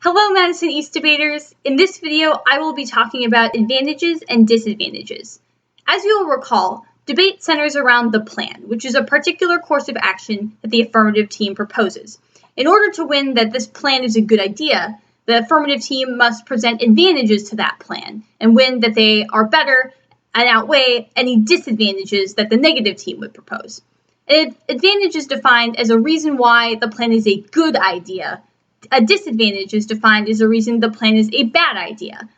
Hello, Madison East debaters. In this video, I will be talking about advantages and disadvantages. As you will recall, debate centers around the plan, which is a particular course of action that the affirmative team proposes. In order to win that this plan is a good idea, the affirmative team must present advantages to that plan and win that they are better and outweigh any disadvantages that the negative team would propose. An advantage is defined as a reason why the plan is a good idea. A disadvantage is defined as a reason the plan is a bad idea.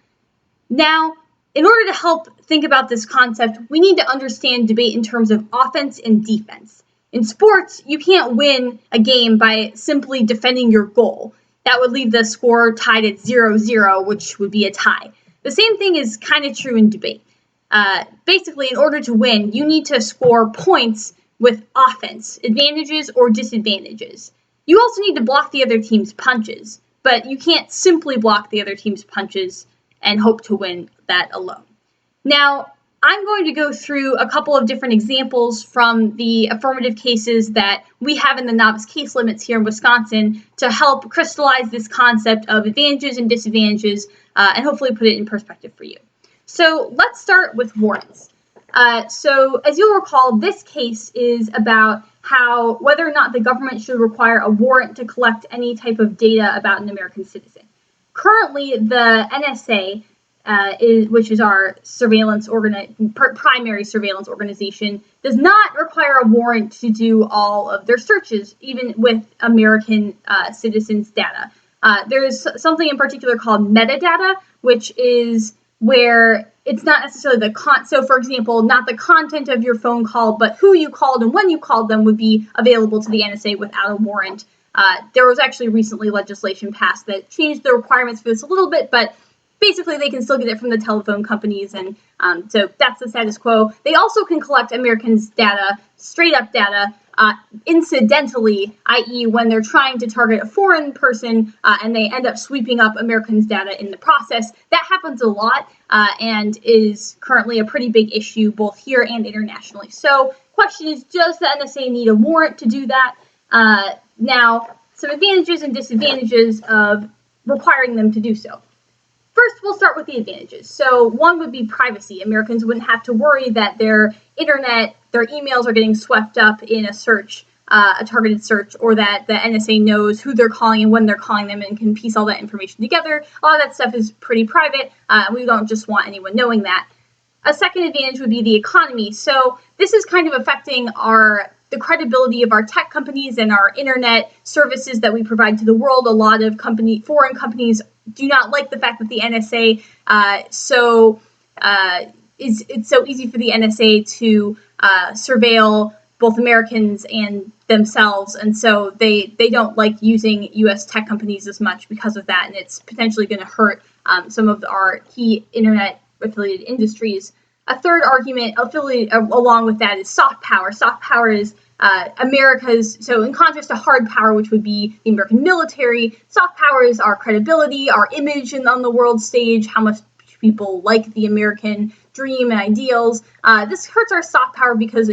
Now, in order to help think about this concept, we need to understand debate in terms of offense and defense. In sports, you can't win a game by simply defending your goal. That would leave the score tied at 0-0, which would be a tie. The same thing is kind of true in debate. Basically, in order to win, you need to score points with offense, advantages or disadvantages. You also need to block the other team's punches, but you can't simply block the other team's punches and hope to win that alone. Now, I'm going to go through a couple of different examples from the affirmative cases that we have in the novice case limits here in Wisconsin to help crystallize this concept of advantages and disadvantages and hopefully put it in perspective for you. So let's start with warrants. So as you'll recall, this case is about whether or not the government should require a warrant to collect any type of data about an American citizen. Currently, the NSA, which is our primary surveillance organization, does not require a warrant to do all of their searches, even with American citizens' data. There's something in particular called metadata, which is where it's not necessarily so for example, not the content of your phone call, but who you called and when you called them would be available to the NSA without a warrant. There was actually recently legislation passed that changed the requirements for this a little bit, but basically they can still get it from the telephone companies, and so that's the status quo. They also can collect Americans' data, straight up data, incidentally, i.e. when they're trying to target a foreign person and they end up sweeping up Americans' data in the process. That happens a lot and is currently a pretty big issue both here and internationally. So question is, does the NSA need a warrant to do that? Now, some advantages and disadvantages of requiring them to do so. First, we'll start with the advantages. So one would be privacy. Americans wouldn't have to worry that their internet, their emails are getting swept up in a search, a targeted search, or that the NSA knows who they're calling and when they're calling them and can piece all that information together. A lot of that stuff is pretty private. We don't just want anyone knowing that. A second advantage would be the economy. So this is kind of affecting the credibility of our tech companies and our internet services that we provide to the world. A lot of foreign companies do not like the fact that the NSA it's so easy for the NSA to surveil both Americans and themselves, and so they don't like using U.S. tech companies as much because of that, and it's potentially going to hurt some of our key internet affiliated industries. A third argument affiliated along with that is soft power. Soft power is so in contrast to hard power, which would be the American military, soft power is our credibility, our image on the world stage, how much people like the American dream and ideals. This hurts our soft power because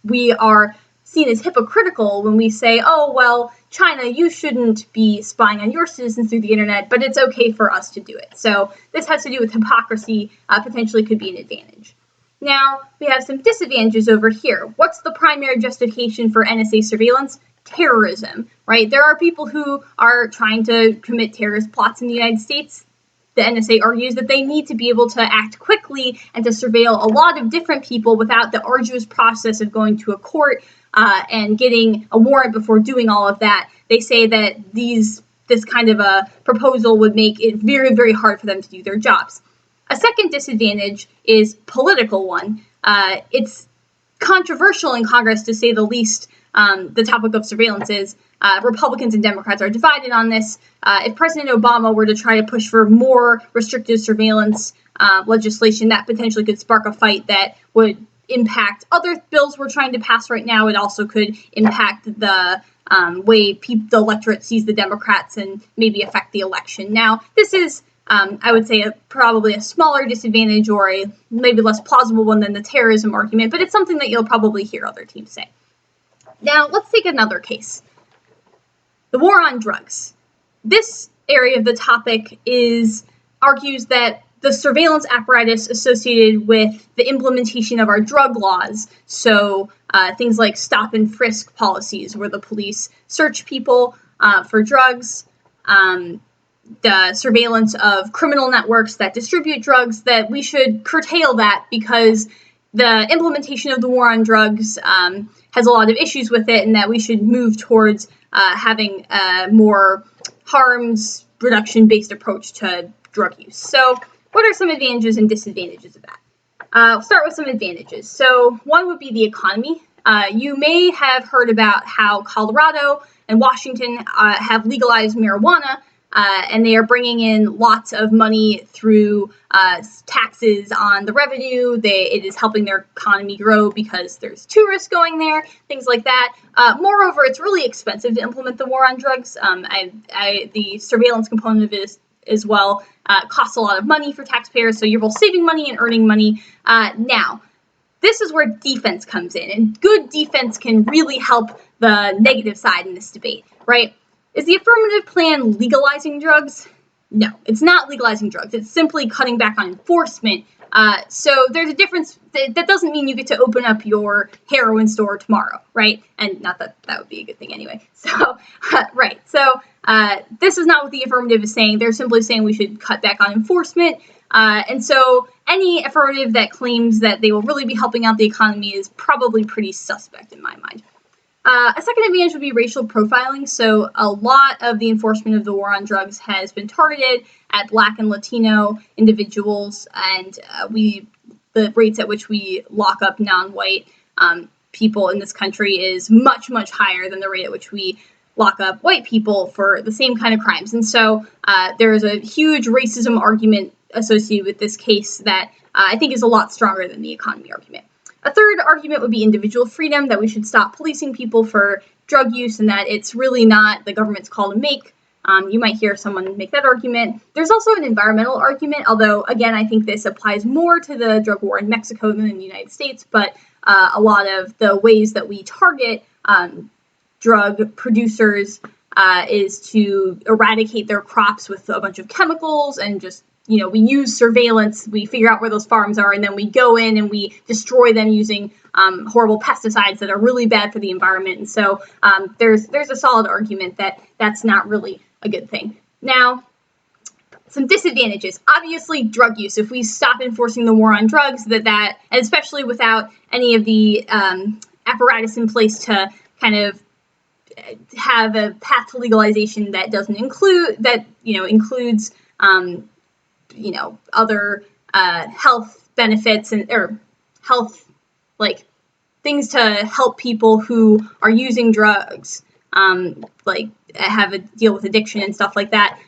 we are seen as hypocritical when we say, oh, well, China, you shouldn't be spying on your citizens through the internet, but it's okay for us to do it. So this has to do with hypocrisy, potentially could be an advantage. Now, we have some disadvantages over here. What's the primary justification for NSA surveillance? Terrorism, right? There are people who are trying to commit terrorist plots in the United States. The NSA argues that they need to be able to act quickly and to surveil a lot of different people without the arduous process of going to a court and getting a warrant before doing all of that. They say that this kind of a proposal would make it very, very hard for them to do their jobs. A second disadvantage is political one. It's controversial in Congress, to say the least. The topic of surveillance is Republicans and Democrats are divided on this. If President Obama were to try to push for more restrictive surveillance legislation, that potentially could spark a fight that would impact other bills we're trying to pass right now. It also could impact the way the electorate sees the Democrats and maybe affect the election. Now, this is I would say probably a smaller disadvantage, or a maybe less plausible one than the terrorism argument, but it's something that you'll probably hear other teams say. Now, let's take another case. The war on drugs. This area of the topic argues that the surveillance apparatus associated with the implementation of our drug laws, so things like stop and frisk policies where the police search people for drugs, the surveillance of criminal networks that distribute drugs, that we should curtail that because the implementation of the war on drugs has a lot of issues with it, and that we should move towards having a more harms reduction-based approach to drug use. So what are some advantages and disadvantages of that? I'll start with some advantages. So one would be the economy. You may have heard about how Colorado and Washington have legalized marijuana, and they are bringing in lots of money through taxes on the revenue. It is helping their economy grow because there's tourists going there, things like that. Moreover, it's really expensive to implement the war on drugs. The surveillance component of it as well costs a lot of money for taxpayers, so you're both saving money and earning money. Now, this is where defense comes in, and good defense can really help the negative side in this debate, right? Is the affirmative plan legalizing drugs? No, it's not legalizing drugs. It's simply cutting back on enforcement. So there's a difference. That doesn't mean you get to open up your heroin store tomorrow, right? And not that that would be a good thing anyway. So, right. So this is not what the affirmative is saying. They're simply saying we should cut back on enforcement. And so any affirmative that claims that they will really be helping out the economy is probably pretty suspect in my mind. A second advantage would be racial profiling. So a lot of the enforcement of the war on drugs has been targeted at Black and Latino individuals, and the rates at which we lock up non-white people in this country is much, much higher than the rate at which we lock up white people for the same kind of crimes. And so there is a huge racism argument associated with this case that I think is a lot stronger than the economy argument. A third argument would be individual freedom, that we should stop policing people for drug use and that it's really not the government's call to make. You might hear someone make that argument. There's also an environmental argument, although, again, I think this applies more to the drug war in Mexico than in the United States, but a lot of the ways that we target drug producers is to eradicate their crops with a bunch of chemicals and just, we use surveillance, we figure out where those farms are, and then we go in and we destroy them using horrible pesticides that are really bad for the environment. And so there's a solid argument that that's not really a good thing. Now, some disadvantages. Obviously, drug use. If we stop enforcing the war on drugs, and especially without any of the apparatus in place to kind of have a path to legalization that doesn't includes other health benefits or health, like things to help people who are using drugs, like have a deal with addiction and stuff like that.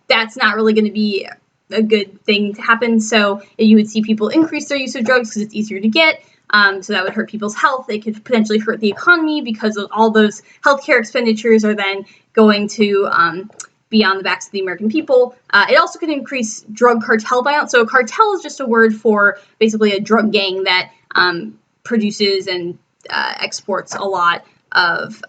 That's not really going to be a good thing to happen. So you would see people increase their use of drugs because it's easier to get. So that would hurt people's health. It could potentially hurt the economy because of all those healthcare expenditures are then going to be on the backs of the American people. It also could increase drug cartel violence. So a cartel is just a word for basically a drug gang that produces and exports a lot of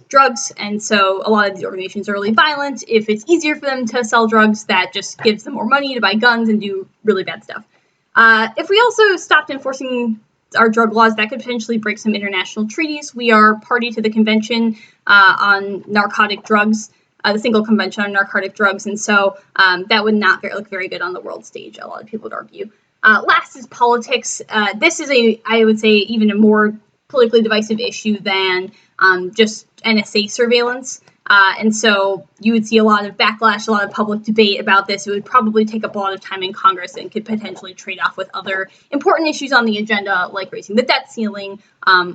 drugs. And so a lot of these organizations are really violent. If it's easier for them to sell drugs, that just gives them more money to buy guns and do really bad stuff. If we also stopped enforcing our drug laws, that could potentially break some international treaties. We are party to the Convention on Narcotic Drugs, the Single Convention on Narcotic Drugs, and so that would not look very good on the world stage, a lot of people would argue. Last is politics. This is I would say, even a more politically divisive issue than just NSA surveillance. And so you would see a lot of backlash, a lot of public debate about this. It would probably take up a lot of time in Congress and could potentially trade off with other important issues on the agenda, like raising the debt ceiling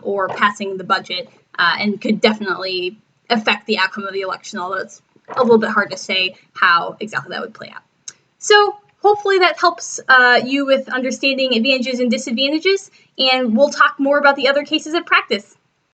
or passing the budget, and could definitely affect the outcome of the election, although it's a little bit hard to say how exactly that would play out. So hopefully that helps you with understanding advantages and disadvantages, and we'll talk more about the other cases at practice.